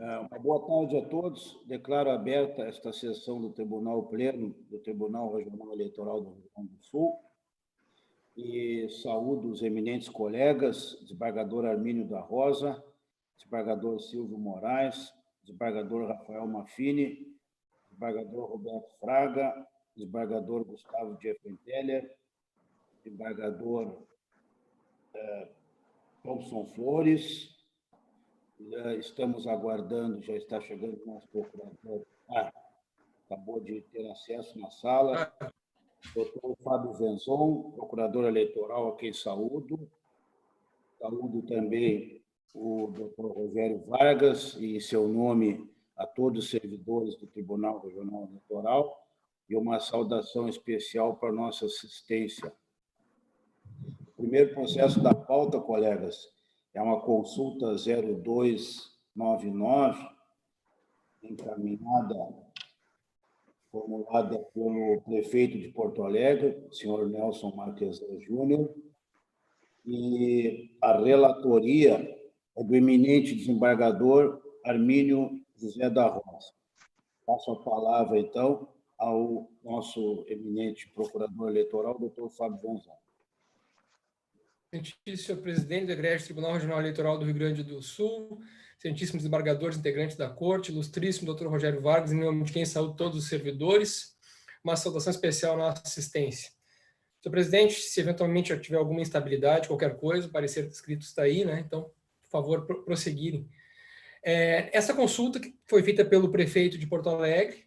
Uma boa tarde a todos. Declaro aberta esta sessão do Tribunal Pleno, do Tribunal Regional Eleitoral do Rio Grande do Sul, e saúdo os eminentes colegas, desembargador Armínio da Rosa, desembargador Silvio Moraes, desembargador Rafael Maffini, desembargador Roberto Fraga, desembargador Gustavo Diefenteller, desembargador Thompson Flores. Estamos aguardando, já está chegando o nosso procurador. Acabou de ter acesso na sala. Doutor Fábio Venzon, procurador eleitoral, a quem saúdo. Saúdo também o doutor Rogério Vargas, e em seu nome a todos os servidores do Tribunal Regional Eleitoral, e uma saudação especial para a nossa assistência. O primeiro processo da pauta, colegas, é uma consulta 0299, encaminhada, formulada pelo prefeito de Porto Alegre, senhor Nelson Marquesan Júnior, e a relatoria é do eminente desembargador Armínio José da Rosa. Passo a palavra, então, ao nosso eminente procurador eleitoral, doutor Fábio Venzon. Excelentíssimo presidente do Egrégio Tribunal Regional Eleitoral do Rio Grande do Sul, excelentíssimos desembargadores integrantes da Corte, ilustríssimo doutor Rogério Vargas, em nome de quem saúdo todos os servidores, uma saudação especial à nossa assistência. Senhor presidente, se eventualmente tiver alguma instabilidade, qualquer coisa, o parecer escrito está aí, né? Então, por favor, prosseguirem. Essa consulta que foi feita pelo prefeito de Porto Alegre,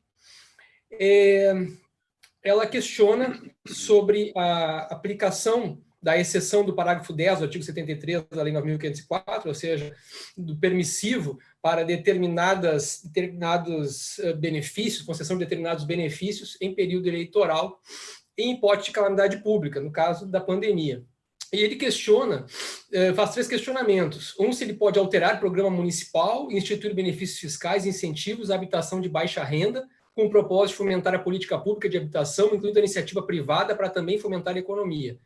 ela questiona sobre a aplicação da exceção do parágrafo 10 do artigo 73 da Lei 9.504, ou seja, do permissivo para determinados benefícios, concessão de determinados benefícios em período eleitoral, em hipótese de calamidade pública, no caso da pandemia. E ele questiona, faz 3 questionamentos. Se ele pode alterar o programa municipal, instituir benefícios fiscais e incentivos à habitação de baixa renda, com o propósito de fomentar a política pública de habitação, incluindo a iniciativa privada, para também fomentar a economia.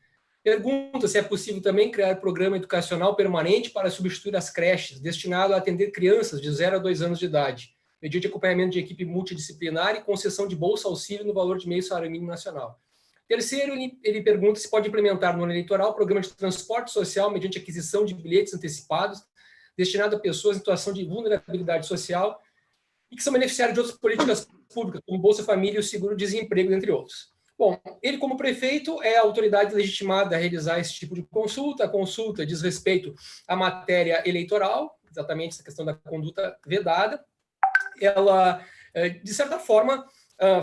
Pergunta se é possível também criar programa educacional permanente para substituir as creches, destinado a atender crianças de 0 a 2 anos de idade, mediante acompanhamento de equipe multidisciplinar e concessão de bolsa auxílio no valor de meio salário mínimo nacional. Terceiro, ele pergunta se pode implementar no ano eleitoral programa de transporte social mediante aquisição de bilhetes antecipados, destinado a pessoas em situação de vulnerabilidade social e que são beneficiários de outras políticas públicas, como Bolsa Família e o seguro-desemprego, entre outros. Bom, ele, como prefeito, é a autoridade legitimada a realizar esse tipo de consulta. A consulta diz respeito à matéria eleitoral, exatamente essa questão da conduta vedada. Ela, de certa forma,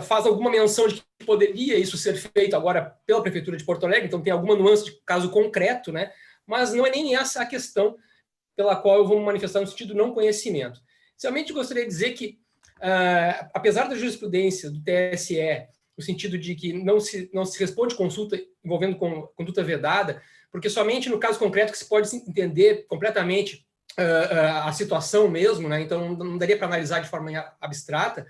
faz alguma menção de que poderia isso ser feito agora pela Prefeitura de Porto Alegre, então tem alguma nuance de caso concreto, né? Mas não é nem essa a questão pela qual eu vou me manifestar no sentido de não conhecimento. Inicialmente, gostaria de dizer que, apesar da jurisprudência do TSE, no sentido de que não se responde consulta envolvendo conduta vedada, porque somente no caso concreto que se pode entender completamente a situação mesmo, né? Então não daria para analisar de forma abstrata,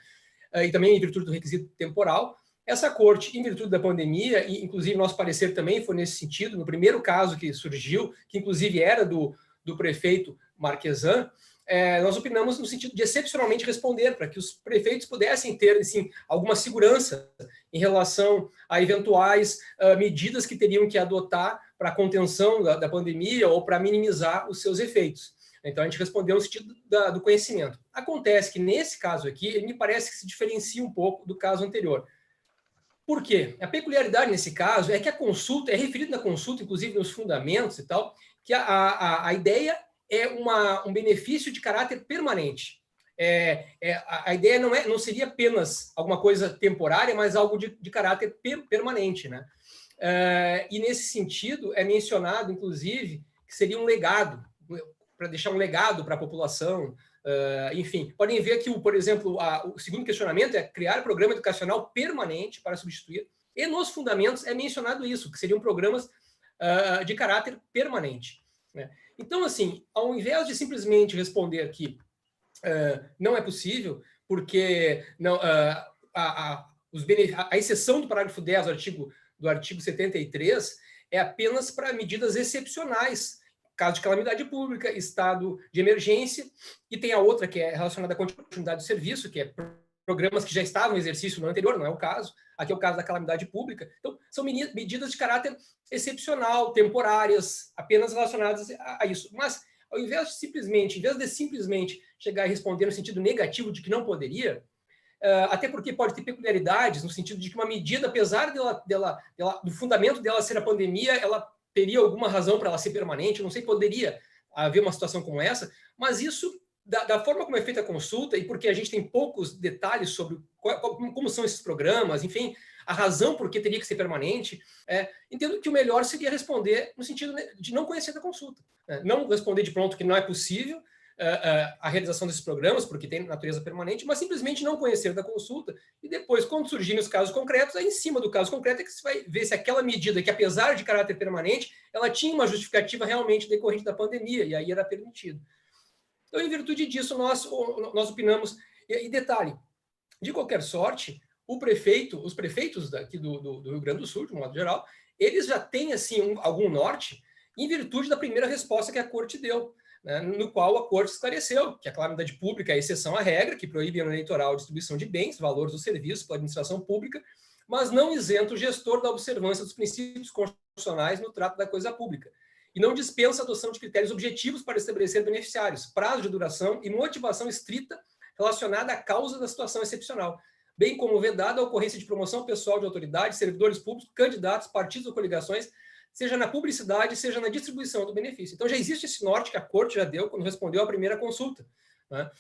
e também em virtude do requisito temporal. Essa corte, em virtude da pandemia, e inclusive nosso parecer também foi nesse sentido, no primeiro caso que surgiu, que inclusive era do prefeito Marquesan, nós opinamos no sentido de excepcionalmente responder, para que os prefeitos pudessem ter, assim, alguma segurança em relação a eventuais medidas que teriam que adotar para a contenção da pandemia ou para minimizar os seus efeitos. Então, a gente respondeu no sentido do conhecimento. Acontece que, nesse caso aqui, ele me parece que se diferencia um pouco do caso anterior. Por quê? A peculiaridade nesse caso é que a consulta, é referido na consulta, inclusive nos fundamentos e tal, que a ideia é um benefício de caráter permanente. A ideia não seria apenas alguma coisa temporária, mas algo de caráter permanente, né? E nesse sentido é mencionado, inclusive, que seria um legado, para deixar um legado para a população. Enfim, podem ver que, por exemplo, o segundo questionamento é criar programa educacional permanente para substituir, e nos fundamentos é mencionado isso, que seriam programas de caráter permanente, né? Então, assim, ao invés de simplesmente responder que não é possível, porque não, a exceção do parágrafo 10 do artigo 73 é apenas para medidas excepcionais, caso de calamidade pública, estado de emergência, e tem a outra que é relacionada à continuidade do serviço, que é programas que já estavam em exercício no anterior, não é o caso. Aqui é o caso da calamidade pública. Então, são medidas de caráter excepcional, temporárias, apenas relacionadas a isso. Mas, ao invés de simplesmente chegar e responder no sentido negativo de que não poderia, até porque pode ter peculiaridades, no sentido de que uma medida, apesar do fundamento dela ser a pandemia, ela teria alguma razão para ela ser permanente, não sei, poderia haver uma situação como essa, mas isso, da forma como é feita a consulta, e porque a gente tem poucos detalhes sobre como são esses programas, enfim, a razão por que teria que ser permanente, entendo que o melhor seria responder no sentido de não conhecer da consulta. Não responder de pronto que não é possível a realização desses programas, porque tem natureza permanente, mas simplesmente não conhecer da consulta, e depois, quando surgirem os casos concretos, aí em cima do caso concreto é que você vai ver se aquela medida, que apesar de caráter permanente, ela tinha uma justificativa realmente decorrente da pandemia, e aí era permitido. Então, em virtude disso, nós opinamos, e detalhe, de qualquer sorte, os prefeitos daqui do Rio Grande do Sul, de um modo geral, eles já têm, assim, algum norte, em virtude da primeira resposta que a Corte deu, né, no qual a Corte esclareceu que a calamidade pública é exceção à regra, que proíbe no eleitoral a distribuição de bens, valores ou serviços pela administração pública, mas não isenta o gestor da observância dos princípios constitucionais no trato da coisa pública, e não dispensa a adoção de critérios objetivos para estabelecer beneficiários, prazo de duração e motivação estrita relacionada à causa da situação excepcional, bem como vedada a ocorrência de promoção pessoal de autoridades, servidores públicos, candidatos, partidos ou coligações, seja na publicidade, seja na distribuição do benefício. Então, já existe esse norte que a Corte já deu quando respondeu à primeira consulta, né?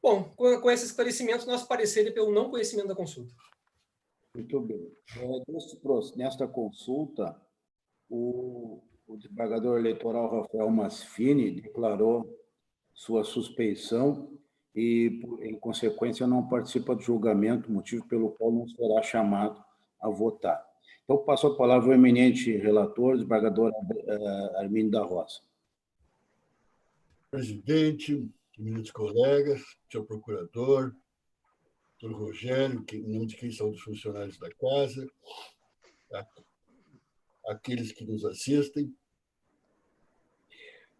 Bom, com esses esclarecimentos, nosso parecer é pelo não conhecimento da consulta. Muito bem. Nesta consulta, o desembargador eleitoral Rafael Masfini declarou sua suspeição e, em consequência, não participa do julgamento, motivo pelo qual não será chamado a votar. Então, passo a palavra ao eminente relator, desembargador Arminio da Rosa. Presidente, eminentes colegas, senhor procurador, doutor Rogério, em nome de quem são os funcionários da casa, aqueles que nos assistem.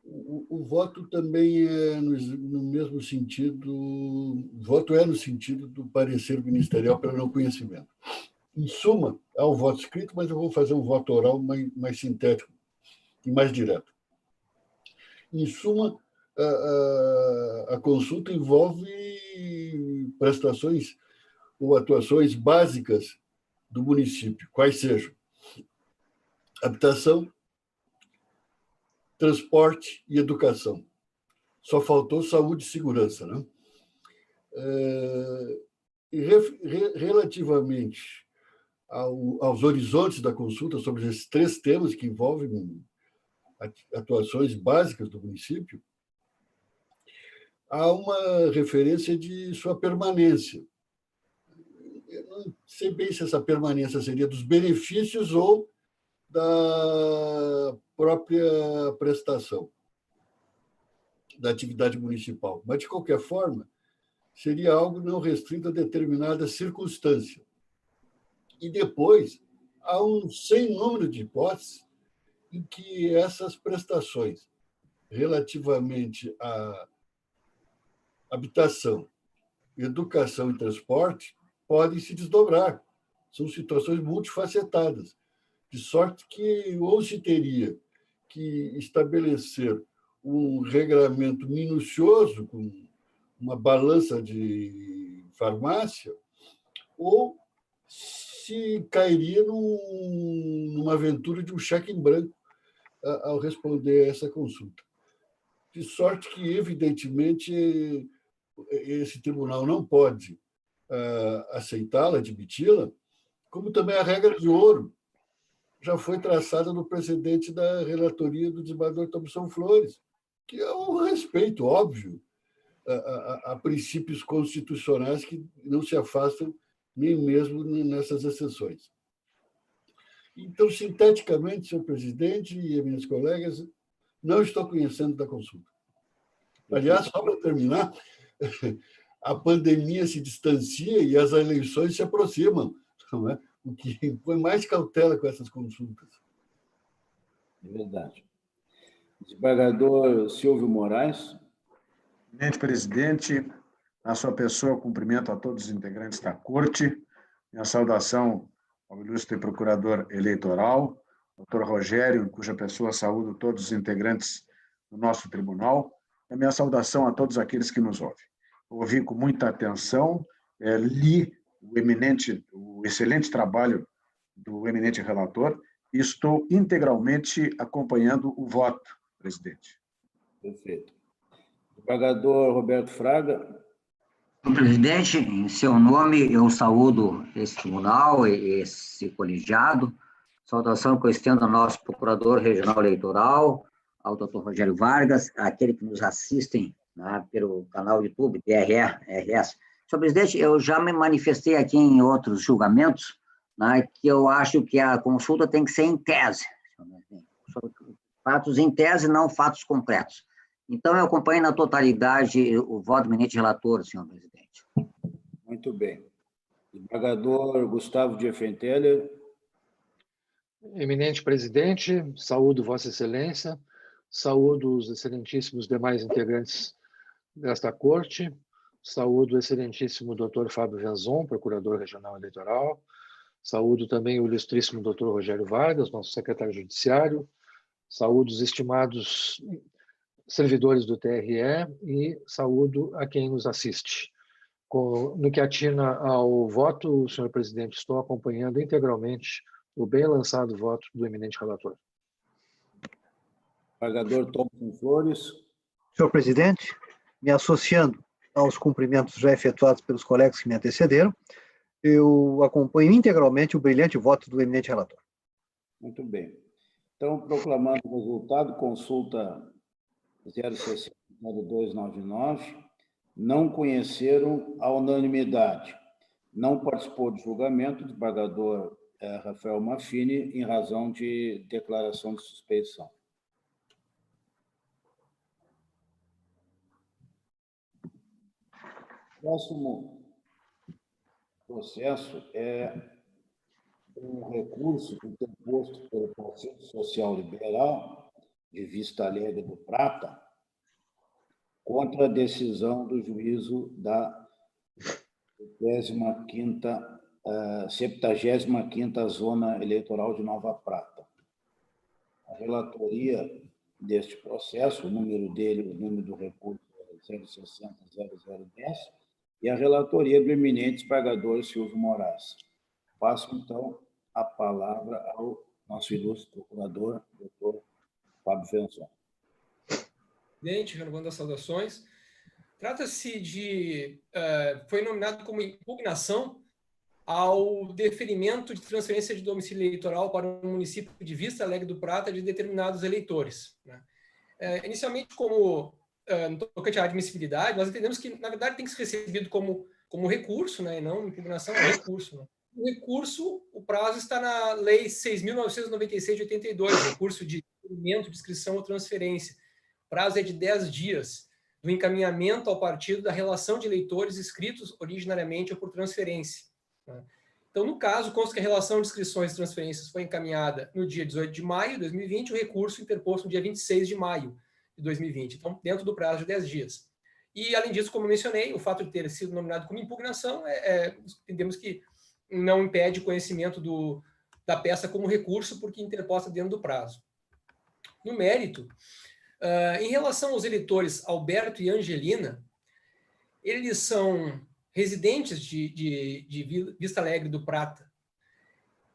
O voto também é no mesmo sentido, o voto é no sentido do parecer ministerial pelo não conhecimento. Em suma, há um voto escrito, mas eu vou fazer um voto oral mais sintético e mais direto. Em suma, a consulta envolve prestações ou atuações básicas do município, quais sejam habitação, transporte e educação. Só faltou saúde e segurança, né? E relativamente aos horizontes da consulta sobre esses três temas que envolvem atuações básicas do município, há uma referência de sua permanência. Eu não sei bem se essa permanência seria dos benefícios ou da própria prestação da atividade municipal. Mas, de qualquer forma, seria algo não restrito a determinada circunstância. E depois, há um sem número de hipóteses em que essas prestações relativamente à habitação, educação e transporte podem se desdobrar. São situações multifacetadas, de sorte que ou se teria que estabelecer um regramento minucioso, com uma balança de farmácia, ou se cairia numa aventura de um cheque em branco ao responder a essa consulta. De sorte que, evidentemente, esse tribunal não pode aceitá-la, admiti-la, como também a regra de ouro já foi traçada no precedente da relatoria do desembargador Thomson Flores, que é um respeito óbvio a princípios constitucionais que não se afastam nem mesmo nessas exceções. Então, sinteticamente, senhor presidente e minhas colegas, não estou conhecendo da consulta. Aliás, só para terminar, a pandemia se distancia e as eleições se aproximam, não é? O que impõe mais cautela com essas consultas. É verdade. Desembargador Silvio Moraes. Eminente presidente, na sua pessoa, cumprimento a todos os integrantes da Corte. Minha saudação ao ilustre procurador eleitoral, doutor Rogério, em cuja pessoa saúdo todos os integrantes do nosso tribunal. A minha saudação a todos aqueles que nos ouvem. Ouvi com muita atenção, li o excelente trabalho do eminente relator e estou integralmente acompanhando o voto, presidente. Perfeito. Desembargador Roberto Fraga. Senhor presidente, em seu nome, eu saúdo esse tribunal, esse colegiado. Saudação que eu estendo ao nosso procurador regional eleitoral, ao doutor Rogério Vargas, àquele que nos assistem, né, pelo canal YouTube, DRS. Senhor presidente, eu já me manifestei aqui em outros julgamentos, né, que eu acho que a consulta tem que ser em tese. Fatos em tese, não fatos concretos. Então, eu acompanho na totalidade o voto do eminente relator, senhor presidente. Muito bem. Desembargador Gustavo Diefenteler. Eminente presidente, saúdo Vossa Excelência, saúdo os excelentíssimos demais integrantes desta corte, saúdo o excelentíssimo doutor Fábio Venzon, procurador regional eleitoral, saúdo também o ilustríssimo doutor Rogério Vargas, nosso secretário judiciário, saúdo os estimados servidores do TRE e saúdo a quem nos assiste. No que atina ao voto, senhor presidente, estou acompanhando integralmente o bem lançado voto do eminente relator. Desembargador Thompson Flores. Senhor presidente, me associando aos cumprimentos já efetuados pelos colegas que me antecederam, eu acompanho integralmente o brilhante voto do eminente relator. Muito bem. Então, proclamando o resultado, consulta 0600299, não conheceram a unanimidade. Não participou do julgamento o desembargador Rafael Maffini, em razão de declaração de suspeição. O próximo processo é um recurso interposto pelo Partido Social Liberal de Vista Alegre do Prata contra a decisão do juízo da 75ª Zona Eleitoral de Nova Prata. A relatoria deste processo, o número do recurso é 060-0010, e a relatoria do eminente desembargador Silvio Moraes. Passo, então, a palavra ao nosso ilustre procurador, doutor Fábio Venzon. Presidente, renovando as saudações. Trata-se de... foi nominado como impugnação ao deferimento de transferência de domicílio eleitoral para o município de Vista Alegre do Prata de determinados eleitores, né? Inicialmente, no tocante à admissibilidade, nós entendemos que, na verdade, tem que ser recebido como recurso, né, e não impugnação, é recurso, né? O recurso, o prazo está na Lei 6.996 de 82, recurso de deferimento de inscrição ou transferência. O prazo é de 10 dias do encaminhamento ao partido da relação de eleitores inscritos originariamente ou por transferência. Então, no caso, consta que a relação de inscrições e transferências foi encaminhada no dia 18 de maio de 2020, o recurso interposto no dia 26 de maio de 2020, então, dentro do prazo de 10 dias. E, além disso, como eu mencionei, o fato de ter sido nominado como impugnação, entendemos que não impede o conhecimento da peça como recurso, porque interposta dentro do prazo. No mérito, em relação aos eleitores Alberto e Angelina, eles são residentes de Vista Alegre do Prata,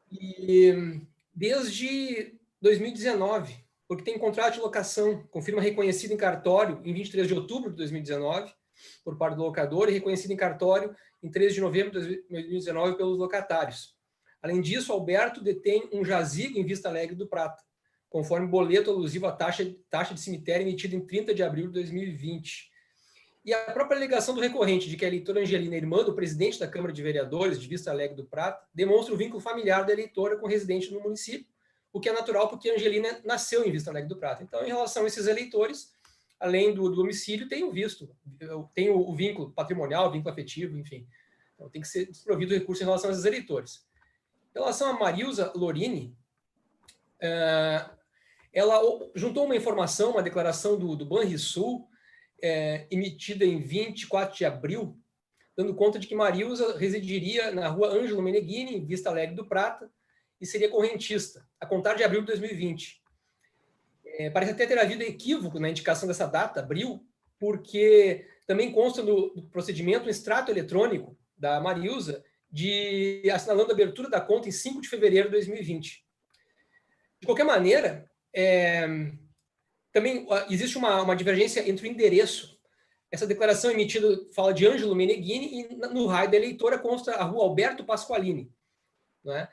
e desde 2019, porque tem contrato de locação, confirma reconhecido em cartório em 23 de outubro de 2019, por parte do locador, e reconhecido em cartório em 13 de novembro de 2019 pelos locatários. Além disso, Alberto detém um jazigo em Vista Alegre do Prata, conforme boleto alusivo à taxa de cemitério emitido em 30 de abril de 2020. E a própria alegação do recorrente de que a eleitora Angelina, irmã do presidente da Câmara de Vereadores de Vista Alegre do Prata, demonstra o vínculo familiar da eleitora com o residente no município, o que é natural porque a Angelina nasceu em Vista Alegre do Prata. Então, em relação a esses eleitores, além do domicílio, tem o vínculo patrimonial, o vínculo afetivo, enfim. Então, tem que ser desprovido o recurso em relação a esses eleitores. Em relação a Marilza Lorini, ela juntou uma informação, uma declaração do Banrisul, emitida em 24 de abril, dando conta de que Marilza residiria na rua Ângelo Meneghini, em Vista Alegre do Prata, e seria correntista, a contar de abril de 2020. Parece até ter havido equívoco na indicação dessa data, abril, porque também consta no procedimento um extrato eletrônico da Marilza assinalando a abertura da conta em 5 de fevereiro de 2020. De qualquer maneira, também existe uma divergência entre o endereço. Essa declaração emitida fala de Ângelo Meneghini e no raio da eleitora consta a rua Alberto Pasqualini. Não é?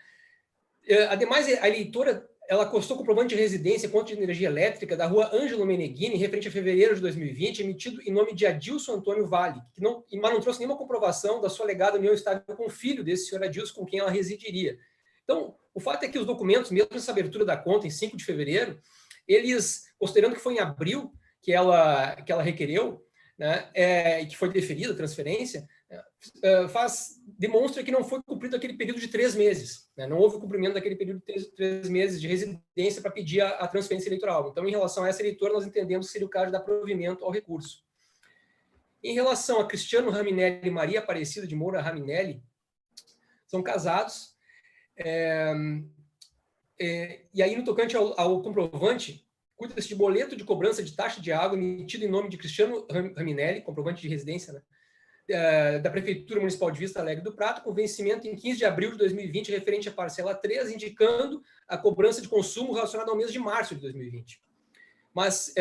Ademais, a eleitora ela constou comprovante de residência conta de energia elétrica da rua Ângelo Meneghini, referente a fevereiro de 2020, emitido em nome de Adilson Antônio Vale, mas não trouxe nenhuma comprovação da sua alegada união estável com o filho desse senhor Adilson, com quem ela residiria. Então, o fato é que os documentos, mesmo essa abertura da conta em 5 de fevereiro, eles, considerando que foi em abril que ela requereu, né, e que foi deferida a transferência, demonstra que não foi cumprido aquele período de 3 meses. Né? Não houve cumprimento daquele período de 3 meses de residência para pedir a transferência eleitoral. Então, em relação a essa eleitora, nós entendemos que seria o caso de dar provimento ao recurso. Em relação a Cristiano Raminelli e Maria Aparecida de Moura Raminelli, são casados, e aí, no tocante ao comprovante, cuida-se de boleto de cobrança de taxa de água emitido em nome de Cristiano Raminelli, comprovante de residência, né? Da Prefeitura Municipal de Vista Alegre do Prata, com vencimento em 15 de abril de 2020, referente à parcela 3, indicando a cobrança de consumo relacionada ao mês de março de 2020. Mas,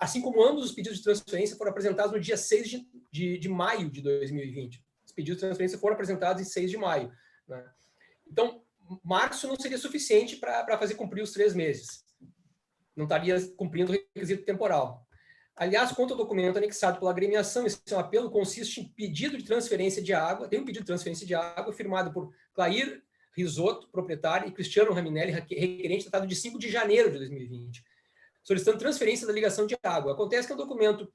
assim como ambos os pedidos de transferência foram apresentados no dia 6 de maio de 2020. Os pedidos de transferência foram apresentados em 6 de maio. Né? Então, março não seria suficiente para fazer cumprir os 3 meses. Não estaria cumprindo o requisito temporal. Aliás, quanto ao documento anexado pela agremiação, esse apelo consiste em pedido de transferência de água, tem um pedido de transferência de água firmado por Clair Risotto, proprietário, e Cristiano Raminelli, requerente, tratado de 5 de janeiro de 2020, solicitando transferência da ligação de água. Acontece que é um documento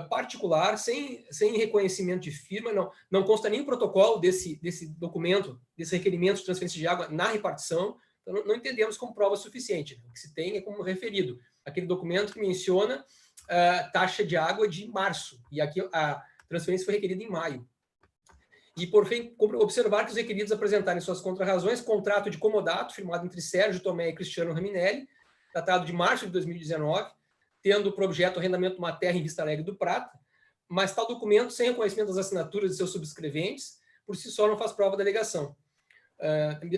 particular, sem reconhecimento de firma, não consta nem o protocolo desse documento, desse requerimento de transferência de água na repartição, então não entendemos como prova suficiente. O que se tem é como referido, aquele documento que menciona taxa de água de março, e aqui a transferência foi requerida em maio. E, por fim, observar que os requeridos apresentarem suas contrarrazões, contrato de comodato firmado entre Sérgio Tomé e Cristiano Raminelli, datado de março de 2019, tendo por objeto o arrendamento de uma terra em Vista Alegre do Prata, mas tal documento, sem reconhecimento das assinaturas de seus subscreventes, por si só não faz prova da alegação,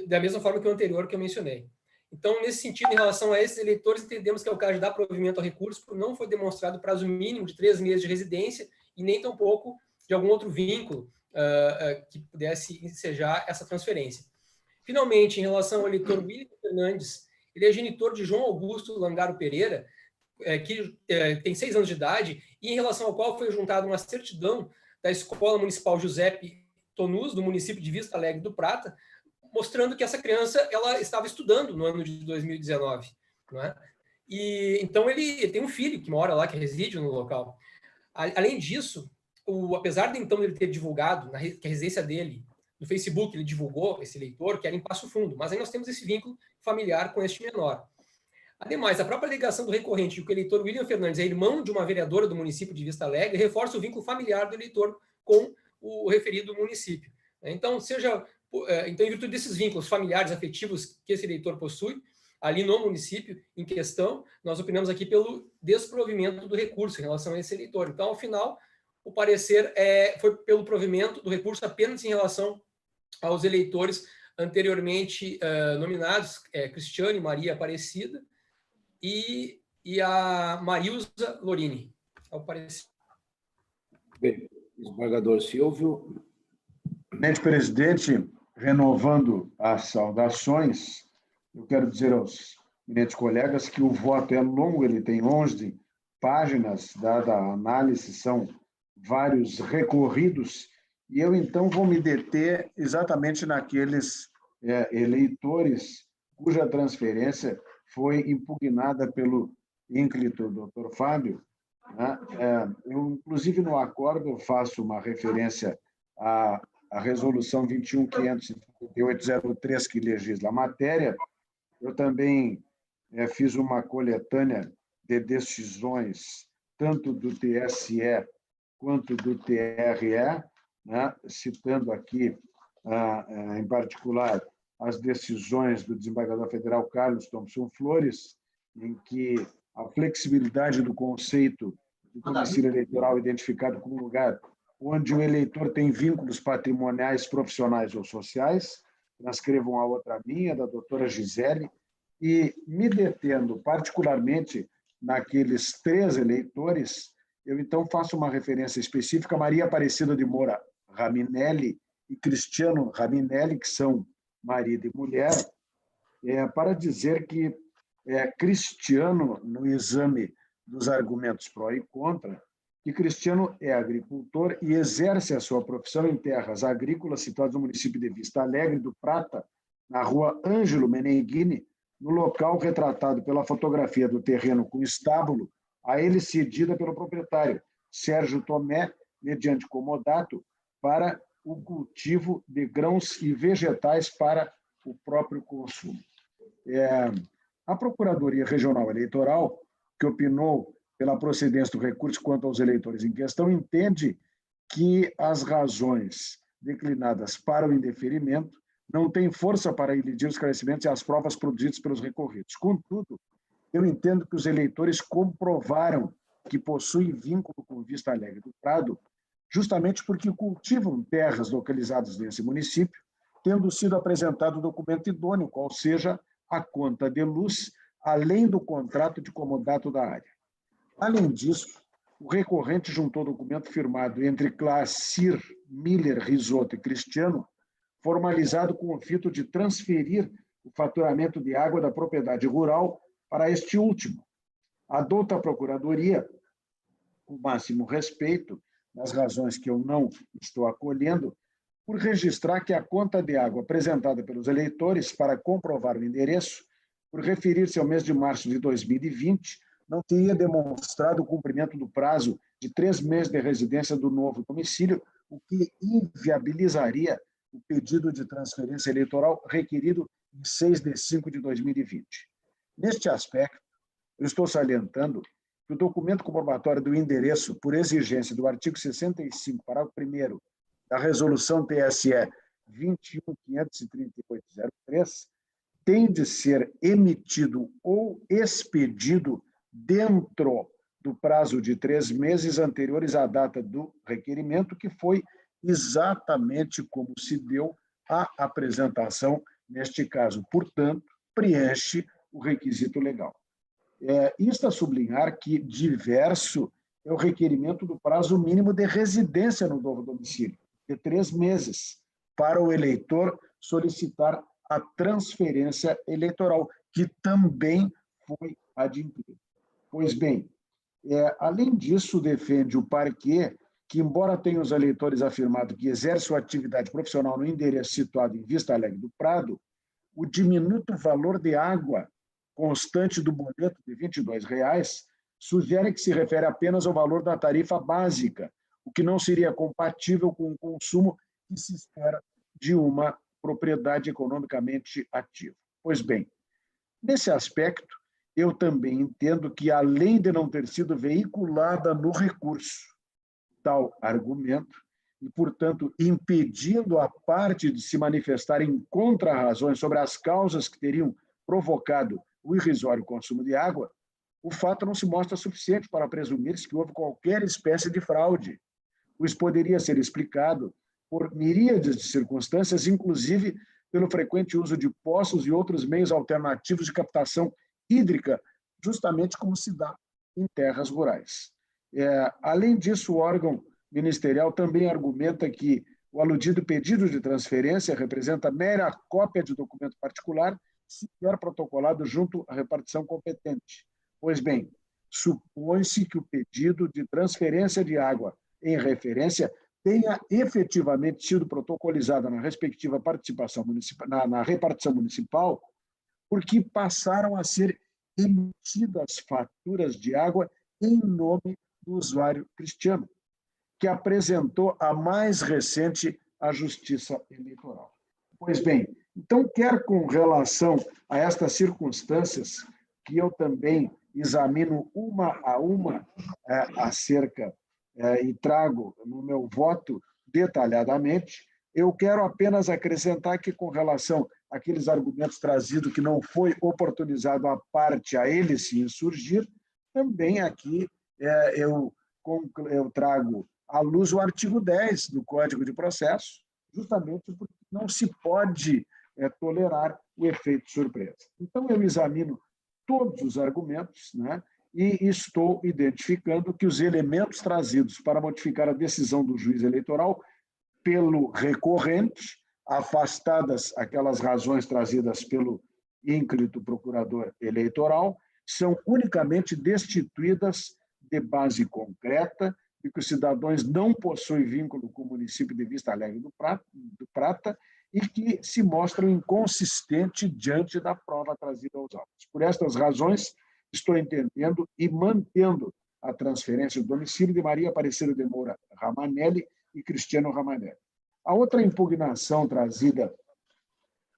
da mesma forma que o anterior que eu mencionei. Então, nesse sentido, em relação a esses eleitores, entendemos que é o caso de dar provimento ao recurso, porque não foi demonstrado prazo mínimo de 3 meses de residência e nem tampouco de algum outro vínculo que pudesse ensejar essa transferência. Finalmente, em relação ao eleitor William Fernandes, ele é genitor de João Augusto Langaro Pereira, que tem 6 anos de idade, e em relação ao qual foi juntada uma certidão da Escola Municipal Giuseppe Tonus, do município de Vista Alegre do Prata, mostrando que essa criança ela estava estudando no ano de 2019. Não é? E, então, ele tem um filho que mora lá, que reside no local. Além disso, apesar de então ele ter divulgado que a residência dele, no Facebook, ele divulgou esse eleitor, que era em Passo Fundo, mas aí nós temos esse vínculo familiar com este menor. Ademais, a própria alegação do recorrente de que o eleitor William Fernandes é irmão de uma vereadora do município de Vista Alegre reforça o vínculo familiar do eleitor com o referido município. Então, em virtude desses vínculos familiares, afetivos que esse eleitor possui, ali no município em questão, nós opinamos aqui pelo desprovimento do recurso em relação a esse eleitor. Então, ao final, o parecer foi pelo provimento do recurso apenas em relação aos eleitores anteriormente nominados, Cristiane Maria Aparecida e a Marilza Lorini. Ao parecer. Bem, desembargador Silvio. Presidente, renovando as saudações, eu quero dizer aos eminentes colegas que o voto é longo, ele tem 11 páginas, dada a análise, são vários recorridos, e eu, então, vou me deter exatamente naqueles eleitores cuja transferência foi impugnada pelo ínclito doutor Fábio. Né? Eu, inclusive, no acordo, eu faço uma referência à Resolução 21.558.03, que legisla a matéria. Eu também fiz uma coletânea de decisões, tanto do TSE quanto do TRE, né, citando aqui, em particular, as decisões do desembargador federal Carlos Thompson Flores, em que a flexibilidade do conceito do domicílio eleitoral identificado como lugar onde o eleitor tem vínculos patrimoniais, profissionais ou sociais. Transcrevam a outra minha, da doutora Gisele, e me detendo particularmente naqueles 3 eleitores, eu então faço uma referência específica a Maria Aparecida de Moura Raminelli e Cristiano Raminelli, que são marido e mulher, para dizer que Cristiano, no exame dos argumentos pró e contra, que Cristiano é agricultor e exerce a sua profissão em terras agrícolas situadas no município de Vista Alegre do Prata, na rua Ângelo Menenghini, no local retratado pela fotografia do terreno com estábulo, a ele cedida pelo proprietário, Sérgio Tomé, mediante comodato, para o cultivo de grãos e vegetais para o próprio consumo. A Procuradoria Regional Eleitoral, que opinou pela procedência do recurso quanto aos eleitores em questão, entende que as razões declinadas para o indeferimento não têm força para elidir os esclarecimentos e as provas produzidas pelos recorridos. Contudo, eu entendo que os eleitores comprovaram que possuem vínculo com Vista Alegre do Prado, justamente porque cultivam terras localizadas nesse município, tendo sido apresentado o documento idôneo, qual seja a conta de luz, além do contrato de comodato da área. Além disso, o recorrente juntou documento firmado entre Clacir, Miller, Risotto e Cristiano, formalizado com o fito de transferir o faturamento de água da propriedade rural para este último. Adota a Procuradoria, com o máximo respeito, nas razões que eu não estou acolhendo, por registrar que a conta de água apresentada pelos eleitores para comprovar o endereço, por referir-se ao mês de março de 2020, não teria demonstrado o cumprimento do prazo de 3 meses de residência do novo domicílio, o que inviabilizaria o pedido de transferência eleitoral requerido em 6 de 5 de 2020. Neste aspecto, eu estou salientando que o documento comprobatório do endereço, por exigência do artigo 65, parágrafo 1º da Resolução TSE 21.538.03, tem de ser emitido ou expedido dentro do prazo de 3 meses anteriores à data do requerimento, que foi exatamente como se deu a apresentação neste caso. Portanto, preenche o requisito legal. Isto a sublinhar que diverso é o requerimento do prazo mínimo de residência no novo domicílio, de 3 meses, para o eleitor solicitar a transferência eleitoral, que também foi adimplida. Pois bem, além disso, defende o parquê que, embora tenham os eleitores afirmado que exerce sua atividade profissional no endereço situado em Vista Alegre do Prado, o diminuto valor de água constante do boleto de R$ 22,00 sugere que se refere apenas ao valor da tarifa básica, o que não seria compatível com o consumo que se espera de uma propriedade economicamente ativa. Pois bem, nesse aspecto, eu também entendo que, além de não ter sido veiculada no recurso tal argumento, e, portanto, impedindo a parte de se manifestar em contra-razões sobre as causas que teriam provocado o irrisório consumo de água, o fato não se mostra suficiente para presumir-se que houve qualquer espécie de fraude. Isso poderia ser explicado por miríades de circunstâncias, inclusive pelo frequente uso de poços e outros meios alternativos de captação hídrica, justamente como se dá em terras rurais. Além disso, o órgão ministerial também argumenta que o aludido pedido de transferência representa mera cópia de documento particular, sequer protocolado junto à repartição competente. Pois bem, supõe-se que o pedido de transferência de água em referência tenha efetivamente sido protocolizado na respectiva participação municipal, na repartição municipal, porque passaram a ser emitidas faturas de água em nome do usuário Cristiano, que apresentou a mais recente à Justiça Eleitoral. Pois bem, então, quer com relação a estas circunstâncias, que eu também examino uma a uma acerca e trago no meu voto detalhadamente. Eu quero apenas acrescentar que, com relação àqueles argumentos trazidos que não foi oportunizado a parte a ele se insurgir, também aqui eu trago à luz o artigo 10 do Código de Processo, justamente porque não se pode tolerar o efeito surpresa. Então, eu examino todos os argumentos, né, e estou identificando que os elementos trazidos para modificar a decisão do juiz eleitoral pelo recorrente, afastadas aquelas razões trazidas pelo ínclito procurador eleitoral, são unicamente destituídas de base concreta de que os cidadãos não possuem vínculo com o município de Vista Alegre do Prata e que se mostram inconsistentes diante da prova trazida aos autos. Por estas razões, estou entendendo e mantendo a transferência do domicílio de Maria Aparecida de Moura Ramanelli e Cristiano Ramanelli. A outra impugnação trazida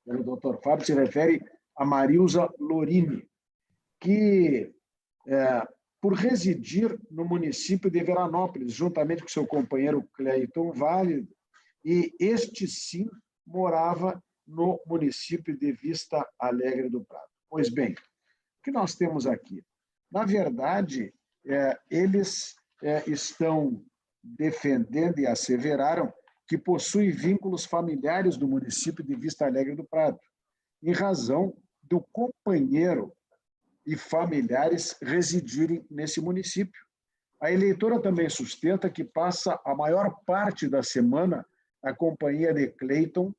pelo Dr. Fábio se refere a Marilza Lorini, que, por residir no município de Veranópolis, juntamente com seu companheiro Cleiton Vale, e este sim morava no município de Vista Alegre do Prata. Pois bem, o que nós temos aqui? Na verdade, eles estão defendendo e asseveraram que possui vínculos familiares do município de Vista Alegre do Prado, em razão do companheiro e familiares residirem nesse município. A eleitora também sustenta que passa a maior parte da semana a companhia de Cleiton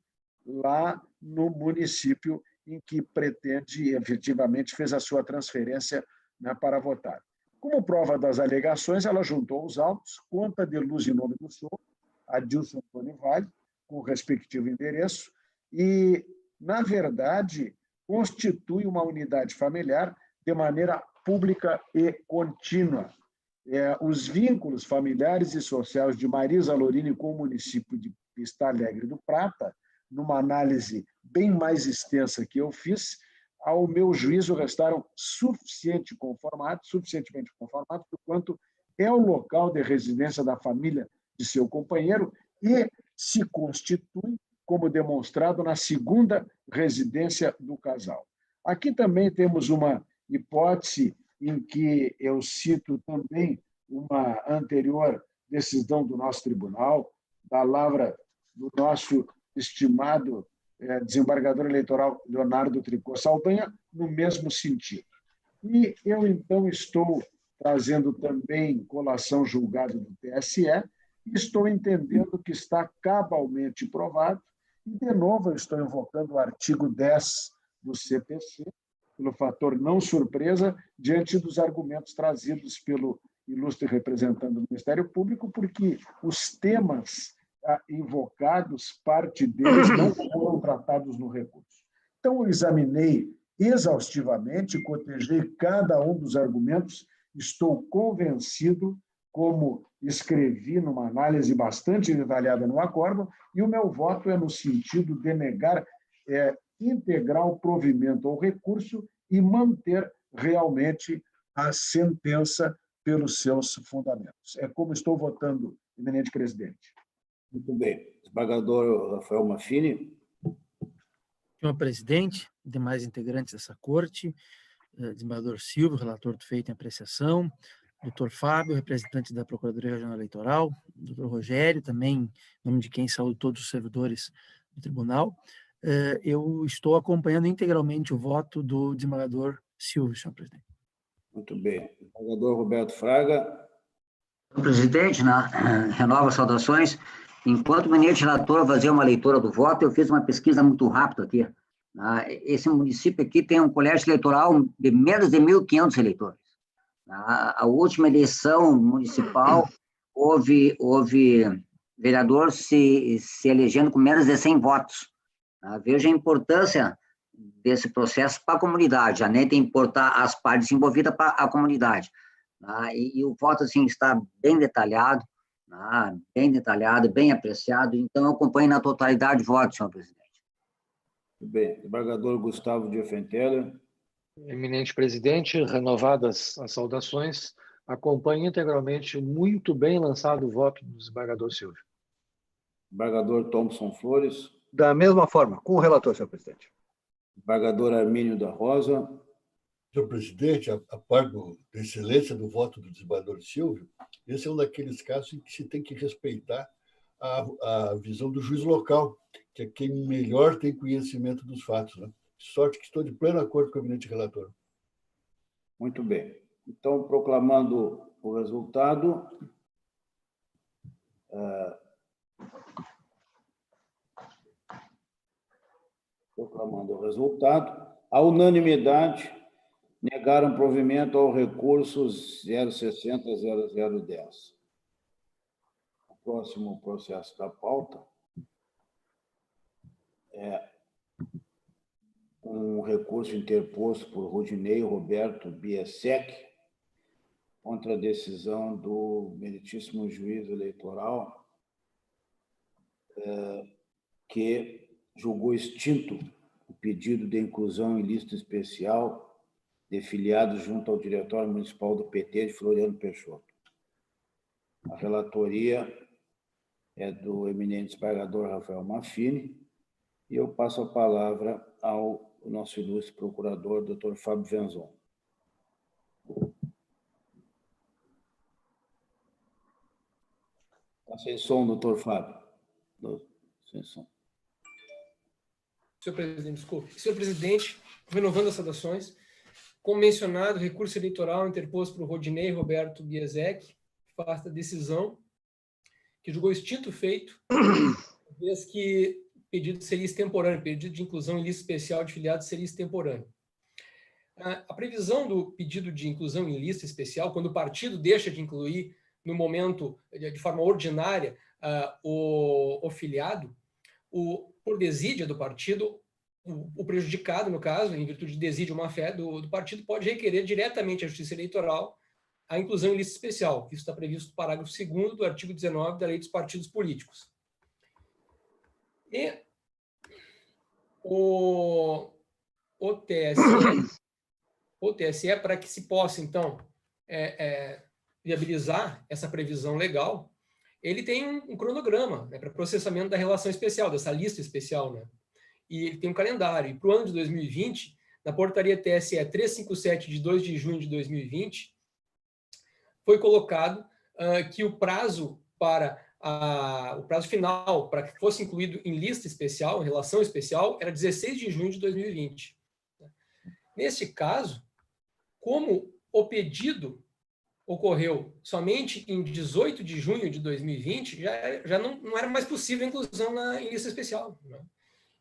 lá no município em que pretende, efetivamente, fez a sua transferência, né, para votar. Como prova das alegações, ela juntou os autos, conta de luz em nome do senhor, Adilson Antônio Vale, com o respectivo endereço, e, na verdade, constitui uma unidade familiar de maneira pública e contínua. Os vínculos familiares e sociais de Marisa Lorini com o município de Vista Alegre do Prata, numa análise bem mais extensa que eu fiz, ao meu juízo, restaram suficientemente conformados, quanto é o local de residência da família de seu companheiro e se constitui como demonstrado na segunda residência do casal. Aqui também temos uma hipótese em que eu cito também uma anterior decisão do nosso tribunal, da lavra do nosso estimado desembargador eleitoral Leonardo Tricô Saldanha, no mesmo sentido. E eu, então, estou trazendo também colação julgada do TSE e estou entendendo que está cabalmente provado e, de novo, eu estou invocando o artigo 10 do CPC, pelo fator não surpresa, diante dos argumentos trazidos pelo ilustre representante do Ministério Público, porque os temas invocados, parte deles não foram tratados no recurso. Então, eu examinei exaustivamente, cotejei cada um dos argumentos, estou convencido, como escrevi numa análise bastante detalhada no acórdão, e o meu voto é no sentido de negar integral provimento ao recurso e manter realmente a sentença pelos seus fundamentos. É como estou votando, eminente presidente. Muito bem. Desembargador Rafael Maffini. Senhor presidente, demais integrantes dessa corte, desembargador Silvio, relator do feito em apreciação, doutor Fábio, representante da Procuradoria Regional Eleitoral, doutor Rogério, também, em nome de quem saúdo todos os servidores do tribunal, eu estou acompanhando integralmente o voto do desembargador Silvio, senhor presidente. Muito bem. Desembargador Roberto Fraga. Senhor presidente, renova as saudações. Enquanto o eminente relator fazia uma leitura do voto, eu fiz uma pesquisa muito rápida aqui. Esse município aqui tem um colégio eleitoral de menos de 1.500 eleitores. A última eleição municipal, houve vereador se elegendo com menos de 100 votos. Veja a importância desse processo para a comunidade, nem tem que importar as partes envolvidas para a comunidade. E o voto assim, está bem detalhado, bem apreciado, então eu acompanho na totalidade o voto, senhor presidente. Muito bem. Desembargador Gustavo de Offenteller. Eminente presidente, renovadas as saudações, acompanho integralmente o muito bem lançado o voto do desembargador Silvio. Desembargador Thompson Flores. Da mesma forma, com o relator, senhor presidente. Desembargador Armínio da Rosa. Senhor presidente, a par da excelência do voto do desembargador Silvio, esse é um daqueles casos em que se tem que respeitar a visão do juiz local, que é quem melhor tem conhecimento dos fatos, né? Sorte que estou de pleno acordo com o eminente relator. Muito bem. Então, proclamando o resultado, a unanimidade negaram provimento ao recurso 060-0010. O próximo processo da pauta é um recurso interposto por Rudinei Roberto Biesek contra a decisão do meritíssimo juiz eleitoral que julgou extinto o pedido de inclusão em lista especial de filiados junto ao Diretório Municipal do PT de Floriano Peixoto. A relatoria é do eminente desembargador Rafael Maffini e eu passo a palavra ao nosso ilustre procurador, Dr. Fábio Venzon. Está sem som, doutor Fábio. Sem som. Senhor presidente, desculpe. Senhor presidente, renovando as saudações, como mencionado, recurso eleitoral interposto por Rodinei Roberto Biesek, faz a decisão que julgou extinto o feito, vez que o pedido seria extemporâneo, pedido de inclusão em lista especial de filiados seria extemporâneo. A previsão do pedido de inclusão em lista especial, quando o partido deixa de incluir no momento, de forma ordinária, o filiado, por desídia do partido, o prejudicado, no caso, em virtude de desídia ou má-fé do partido, pode requerer diretamente à Justiça Eleitoral a inclusão em lista especial. Isso está previsto no parágrafo 2º do artigo 19 da Lei dos Partidos Políticos. E o TSE, para que se possa, então, viabilizar essa previsão legal, ele tem um cronograma, né, para processamento da relação especial, dessa lista especial, né? E ele tem um calendário. E para o ano de 2020, na portaria TSE 357, de 2 de junho de 2020, foi colocado que o prazo final para que fosse incluído em lista especial, em relação especial, era 16 de junho de 2020. Nesse caso, como o pedido ocorreu somente em 18 de junho de 2020, já não era mais possível a inclusão em lista especial, né?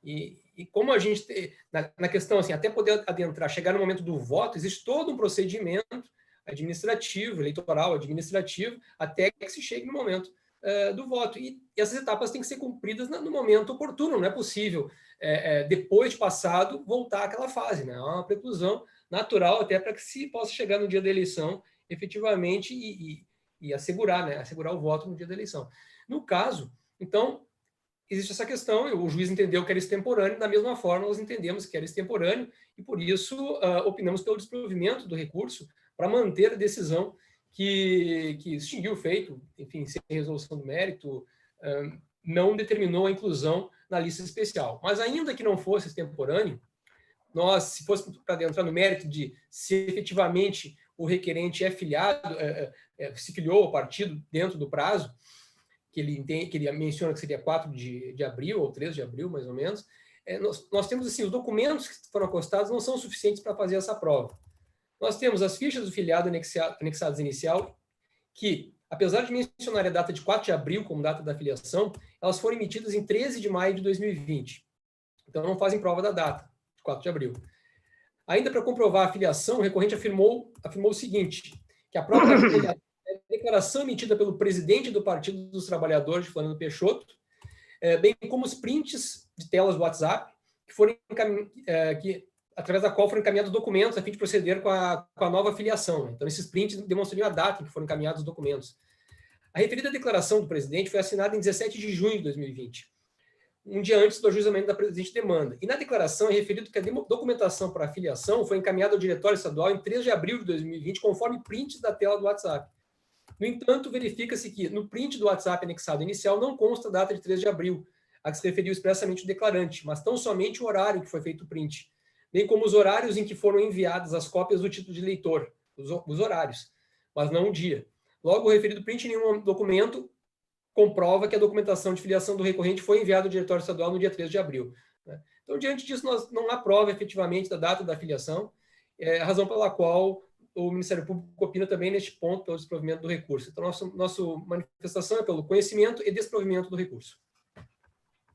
E como a gente, na questão, assim, até poder adentrar, chegar no momento do voto, existe todo um procedimento administrativo, eleitoral, administrativo, até que se chegue no momento do voto. E essas etapas têm que ser cumpridas no momento oportuno, não é possível, depois de passado, voltar àquela fase, né? É uma preclusão natural até para que se possa chegar no dia da eleição, efetivamente, e assegurar, né? Assegurar o voto no dia da eleição. No caso, então, existe essa questão, o juiz entendeu que era extemporâneo, da mesma forma nós entendemos que era extemporâneo, e por isso opinamos pelo desprovimento do recurso para manter a decisão que extinguiu o feito, enfim, sem resolução do mérito, não determinou a inclusão na lista especial. Mas ainda que não fosse extemporâneo, nós, se fosse para entrar no mérito de se efetivamente o requerente é filiado, se filiou ao partido dentro do prazo, que ele menciona que seria 4 de abril, ou 13 de abril, mais ou menos, nós temos, assim, os documentos que foram acostados não são suficientes para fazer essa prova. Nós temos as fichas do filiado anexadas inicial, que, apesar de mencionar a data de 4 de abril como data da filiação, elas foram emitidas em 13 de maio de 2020. Então, não fazem prova da data, de 4 de abril. Ainda para comprovar a filiação, o recorrente afirmou o seguinte, que a prova da filiação é a declaração emitida pelo presidente do Partido dos Trabalhadores de Floriano Peixoto, bem como os prints de telas do WhatsApp, através da qual foram encaminhados documentos a fim de proceder com a nova filiação. Então, esses prints demonstrariam a data em que foram encaminhados os documentos. A referida declaração do presidente foi assinada em 17 de junho de 2020. um dia antes do ajuizamento da presente demanda. E na declaração é referido que a documentação para a filiação foi encaminhada ao Diretório Estadual em 3 de abril de 2020, conforme prints da tela do WhatsApp. No entanto, verifica-se que no print do WhatsApp anexado inicial não consta a data de 3 de abril, a que se referiu expressamente o declarante, mas tão somente o horário em que foi feito o print, bem como os horários em que foram enviadas as cópias do título de eleitor, os horários, mas não o dia. Logo, o referido print em nenhum documento comprova que a documentação de filiação do recorrente foi enviada ao Diretório Estadual no dia 3 de abril. Então, diante disso, nós não há prova efetivamente da data da filiação, a razão pela qual o Ministério Público opina também neste ponto pelo desprovimento do recurso. Então, nossa manifestação é pelo conhecimento e desprovimento do recurso.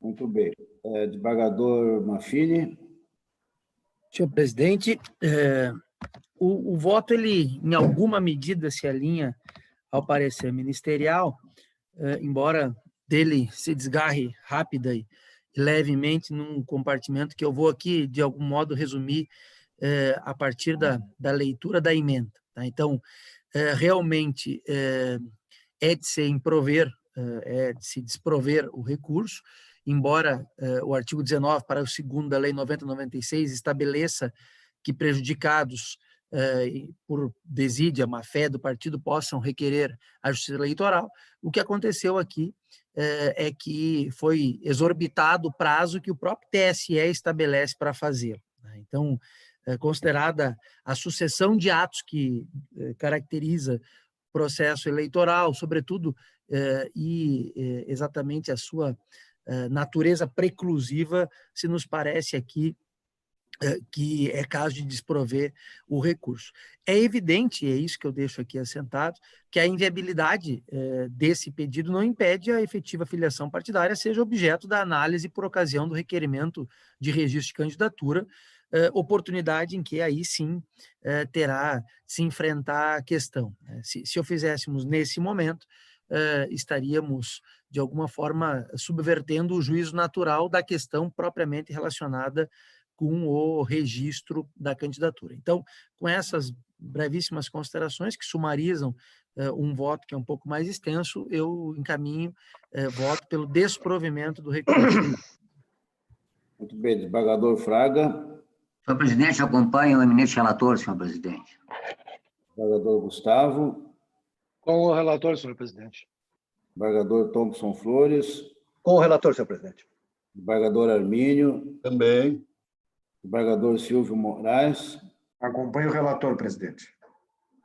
Muito bem. Desembargador Mafini. Senhor presidente, o voto, ele, em alguma medida, se alinha ao parecer ministerial, embora dele se desgarre rápida e levemente num compartimento que eu vou aqui, de algum modo, resumir a partir da leitura da emenda. Tá? Então, realmente, é de se improver, é de se desprover o recurso, embora o artigo 19, parágrafo 2º da Lei 90/96 estabeleça que prejudicados por desídia, má-fé do partido possam requerer a justiça eleitoral, o que aconteceu aqui é que foi exorbitado o prazo que o próprio TSE estabelece para fazê-lo. Então, considerada a sucessão de atos que caracteriza o processo eleitoral, sobretudo, e exatamente a sua natureza preclusiva, se nos parece aqui que é caso de desprover o recurso. É evidente, e é isso que eu deixo aqui assentado, que a inviabilidade desse pedido não impede a efetiva filiação partidária seja objeto da análise por ocasião do requerimento de registro de candidatura, oportunidade em que aí sim terá de se enfrentar a questão. Se o fizéssemos nesse momento, estaríamos, de alguma forma, subvertendo o juízo natural da questão propriamente relacionada com o registro da candidatura. Então, com essas brevíssimas considerações que sumarizam um voto que é um pouco mais extenso, eu encaminho voto pelo desprovimento do recurso. Muito bem, desembargador Fraga. Senhor presidente, acompanho o eminente relator, senhor presidente. Desembargador Gustavo. Com o relator, senhor presidente. Desembargador Thompson Flores. Com o relator, senhor presidente. Desembargador Armínio. Também. Desembargador Silvio Moraes. Acompanho o relator, presidente.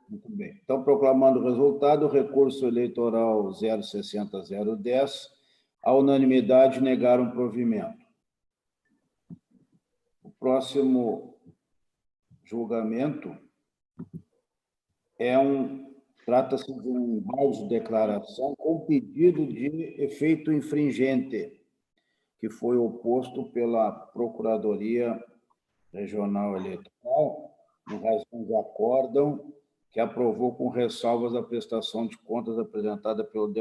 Muito bem. Então, proclamando o resultado, o recurso eleitoral 060-010, a unanimidade negaram o provimento. O próximo julgamento trata-se de um embargo de declaração com pedido de efeito infringente, que foi oposto pela Procuradoria Regional Eleitoral, em razão de acórdão que aprovou com ressalvas a prestação de contas apresentada pelo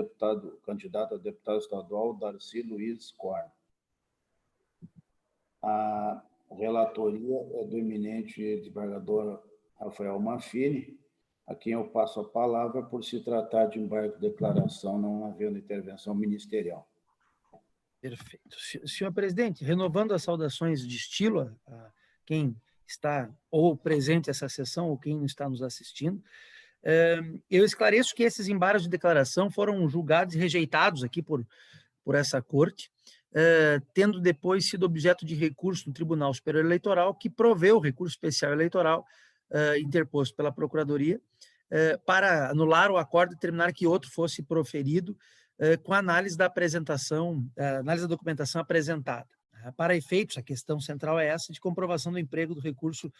candidato a deputado estadual, Darcy Luiz Corn. A relatoria é do eminente desembargador Rafael Mafini, a quem eu passo a palavra por se tratar de embargo de declaração, não havendo intervenção ministerial. Perfeito. Senhor presidente, renovando as saudações de estilo a quem está ou presente essa sessão ou quem está nos assistindo, eu esclareço que esses embargos de declaração foram julgados e rejeitados aqui por essa corte, tendo depois sido objeto de recurso no Tribunal Superior Eleitoral, que proveu o recurso especial eleitoral interposto pela Procuradoria para anular o acordo e determinar que outro fosse proferido com a análise da análise da documentação apresentada. Para efeitos, a questão central é essa de comprovação do emprego do recurso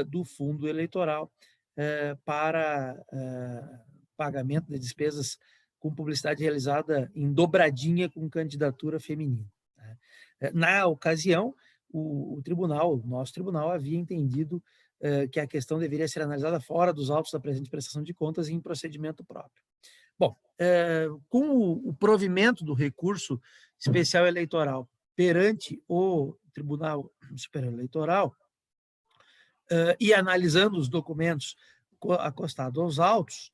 do fundo eleitoral para pagamento de despesas com publicidade realizada em dobradinha com candidatura feminina. Na ocasião, o nosso tribunal havia entendido que a questão deveria ser analisada fora dos autos da presente prestação de contas e em procedimento próprio. Bom, com o provimento do recurso especial eleitoral perante o Tribunal Superior Eleitoral e analisando os documentos acostados aos autos,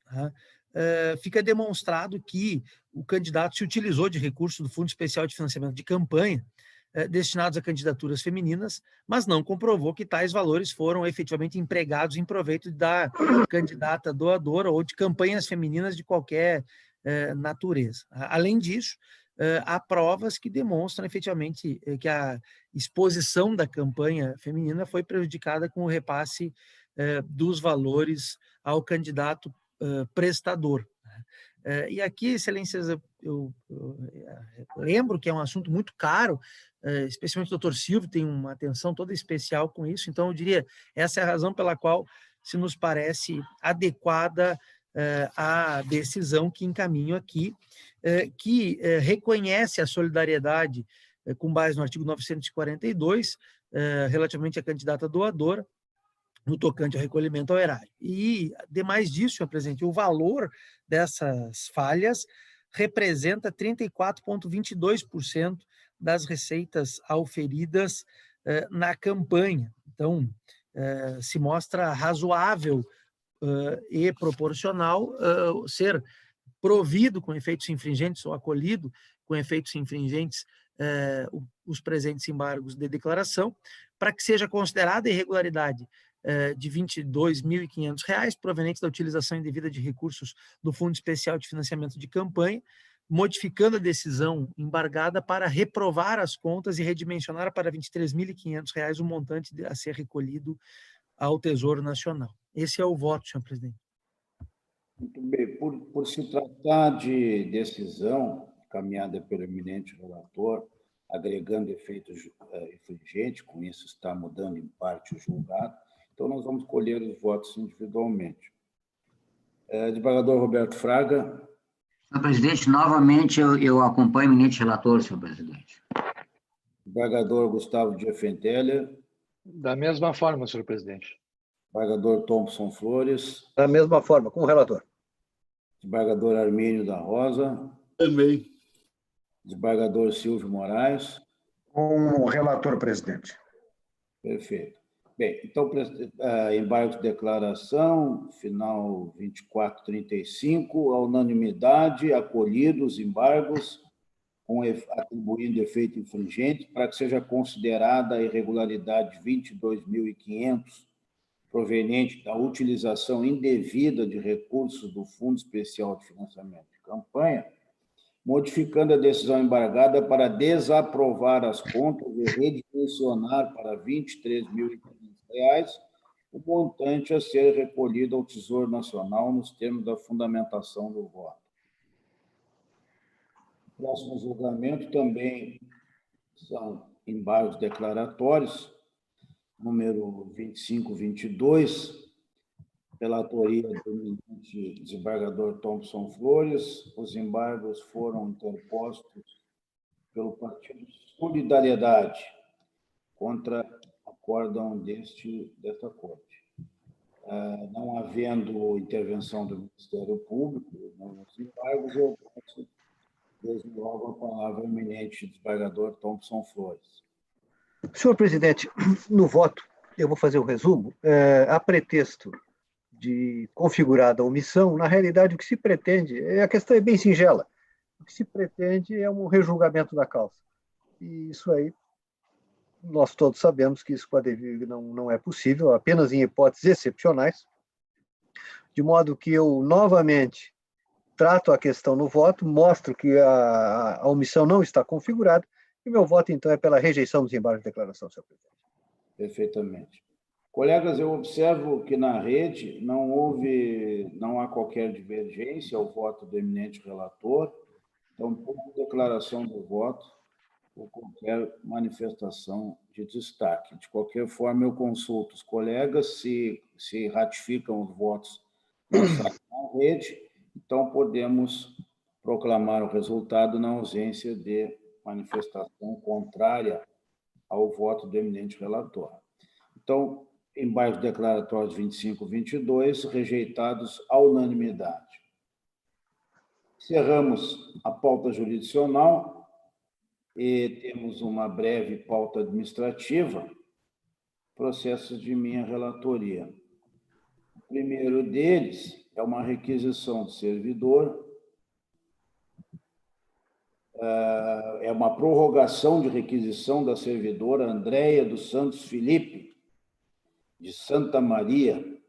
fica demonstrado que o candidato se utilizou de recursos do Fundo Especial de Financiamento de Campanha destinados a candidaturas femininas, mas não comprovou que tais valores foram efetivamente empregados em proveito da candidata doadora ou de campanhas femininas de qualquer natureza. Além disso, há provas que demonstram efetivamente que a exposição da campanha feminina foi prejudicada com o repasse dos valores ao candidato prestador. E aqui, excelências, eu lembro que é um assunto muito caro, especialmente o doutor Silvio tem uma atenção toda especial com isso, então eu diria, essa é a razão pela qual se nos parece adequada a decisão que encaminho aqui, que reconhece a solidariedade com base no artigo 942, relativamente à candidata doadora, no tocante ao recolhimento ao erário. E, demais disso, senhor presidente, o valor dessas falhas representa 34,22% das receitas auferidas na campanha. Então, se mostra razoável e proporcional ser provido com efeitos infringentes ou acolhido com efeitos infringentes os presentes embargos de declaração, para que seja considerada irregularidade de R$ 22.500 provenientes da utilização indevida de recursos do Fundo Especial de Financiamento de Campanha, modificando a decisão embargada para reprovar as contas e redimensionar para R$ 23.500 o montante a ser recolhido ao Tesouro Nacional. Esse é o voto, senhor presidente. Muito bem. Por se tratar de decisão caminhada pelo eminente relator, agregando efeitos infringentes, com isso está mudando em parte o julgado, então nós vamos colher os votos individualmente. Desembargador Roberto Fraga. Senhor presidente, novamente eu acompanho o eminente relator, senhor presidente. Desembargador Gustavo Diefenteller. Da mesma forma, senhor presidente. Desembargador Thompson Flores. Da mesma forma, com o relator. Desembargador Armínio da Rosa. Também. Desembargador Silvio Moraes. Com o relator, presidente. Perfeito. Bem, então, embargo de declaração, final 2435, a unanimidade, acolhidos os embargos, atribuindo efeito infringente, para que seja considerada a irregularidade 22.500, proveniente da utilização indevida de recursos do Fundo Especial de Financiamento de Campanha, modificando a decisão embargada para desaprovar as contas e redimensionar para R$ 23.500 o montante a ser recolhido ao Tesouro Nacional nos termos da fundamentação do voto. O próximo julgamento também são embargos declaratórios, número 2522, relatoria do eminente desembargador Thompson Flores. Os embargos foram interpostos pelo Partido Solidariedade contra acórdão desta Corte. Não havendo intervenção do Ministério Público nos embargos, eu peço desde logo a palavra ao eminente desembargador Thompson Flores. Senhor presidente, no voto, eu vou fazer o resumo. A pretexto de configurada omissão, na realidade, o que se pretende, a questão é bem singela, o que se pretende é um rejulgamento da causa. E isso aí, nós todos sabemos que isso não é possível, apenas em hipóteses excepcionais, de modo que eu, novamente, trato a questão no voto, mostro que a omissão não está configurada, e meu voto, então, é pela rejeição dos embargos de declaração, senhor presidente. Perfeitamente. Colegas, eu observo que na rede não há qualquer divergência ao voto do eminente relator, tampouco declaração do voto ou qualquer manifestação de destaque. De qualquer forma, eu consulto os colegas se ratificam os votos na rede, então podemos proclamar o resultado na ausência de manifestação contrária ao voto do eminente relator. Então, embargos declaratórios 2522, rejeitados à unanimidade. Encerramos a pauta jurisdicional e temos uma breve pauta administrativa, processos de minha relatoria. O primeiro deles é uma requisição de servidor, é uma prorrogação de requisição da servidora Andréia dos Santos Felipe, de Santa Maria,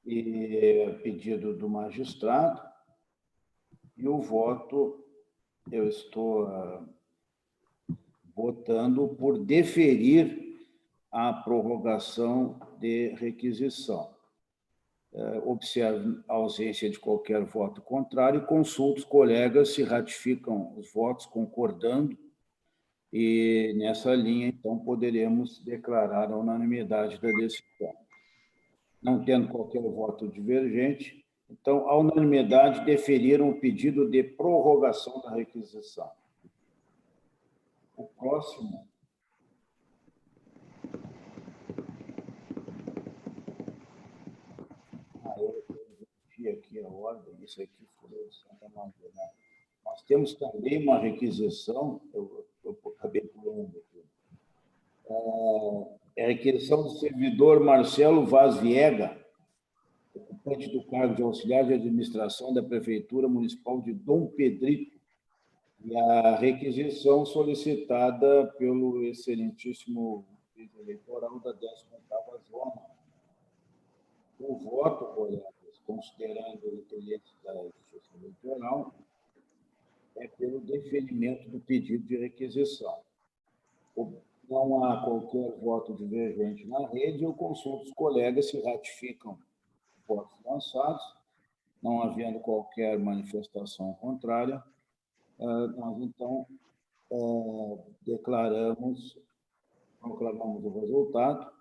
e pedido do magistrado, e o voto, eu estou votando por deferir a prorrogação de requisição. Observo a ausência de qualquer voto contrário e consulto os colegas se ratificam os votos concordando, e nessa linha, então, poderemos declarar a unanimidade da decisão. Não tendo qualquer voto divergente, então, a unanimidade deferiram o pedido de prorrogação da requisição. O próximo eu vi aqui a ordem, isso aqui foi de Santa Maria. Nós temos também uma requisição, eu acabei pulando aqui, é a requisição do servidor Marcelo Vaz Viega, ocupante do cargo de auxiliar de administração da Prefeitura Municipal de Dom Pedrito, e a requisição solicitada pelo excelentíssimo juiz eleitoral da 18ª Zona. O voto, colegas, considerando o interesse da Justiça Eleitoral, é pelo deferimento do pedido de requisição. Não há qualquer voto divergente na rede, eu consulto os colegas se ratificam os votos lançados, não havendo qualquer manifestação contrária, nós, então, proclamamos o resultado,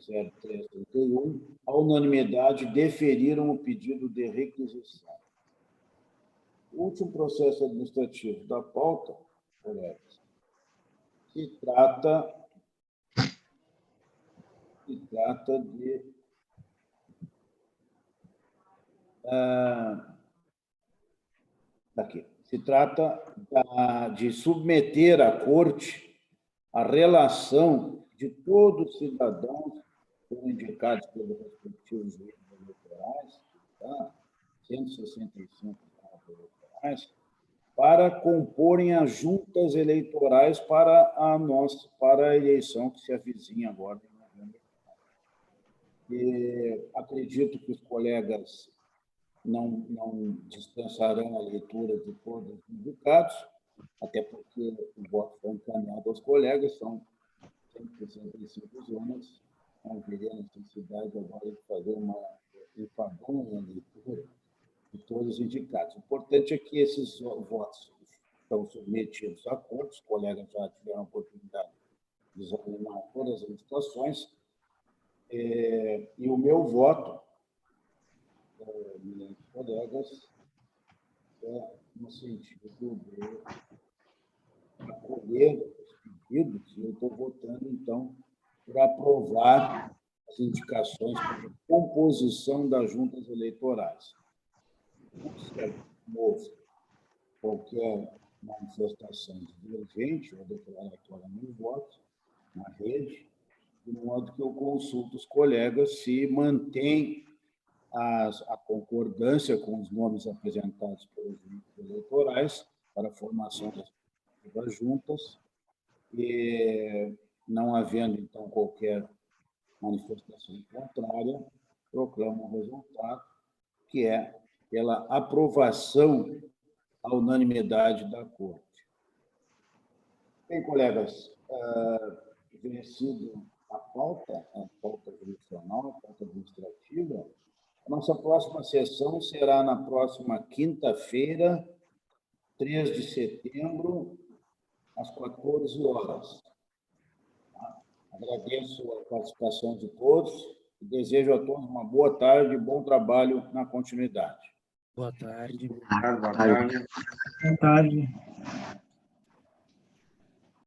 0331, a unanimidade deferiram o pedido de requisição. O último processo administrativo da pauta, colegas, se trata de se trata de submeter à Corte a relação de todos os cidadãos que foram indicados pelos respectivos juízes eleitorais, 165 eleitorais, para comporem as juntas eleitorais para a eleição que se avizinha agora em novembro. E acredito que os colegas não dispensarão a leitura de todos os indicados, até porque o voto foi encaminhado aos colegas, são 165 zonas, não haveria necessidade agora de fazer uma enfadonha leitura de todos os indicados. O importante é que esses votos estão submetidos à Corte, os colegas já tiveram a oportunidade de examinar todas as indicações, e o meu voto, meus colegas, é no sentido de acolher os pedidos, e eu estou votando, então, para aprovar as indicações para a composição das juntas eleitorais. Não houve qualquer manifestação divergente ou declaratória no voto, na rede, de modo que eu consulto os colegas se mantém a concordância com os nomes apresentados pelos juízes eleitorais para a formação das juntas, e, não havendo, então, qualquer manifestação contrária, proclamo o resultado, que é pela aprovação à unanimidade da Corte. Bem, colegas, vencido a pauta jurisdicional, a pauta administrativa, a nossa próxima sessão será na próxima quinta-feira, 3 de setembro, às 14 horas. Agradeço a participação de todos e desejo a todos uma boa tarde e bom trabalho na continuidade. Boa tarde. Boa tarde. Boa tarde.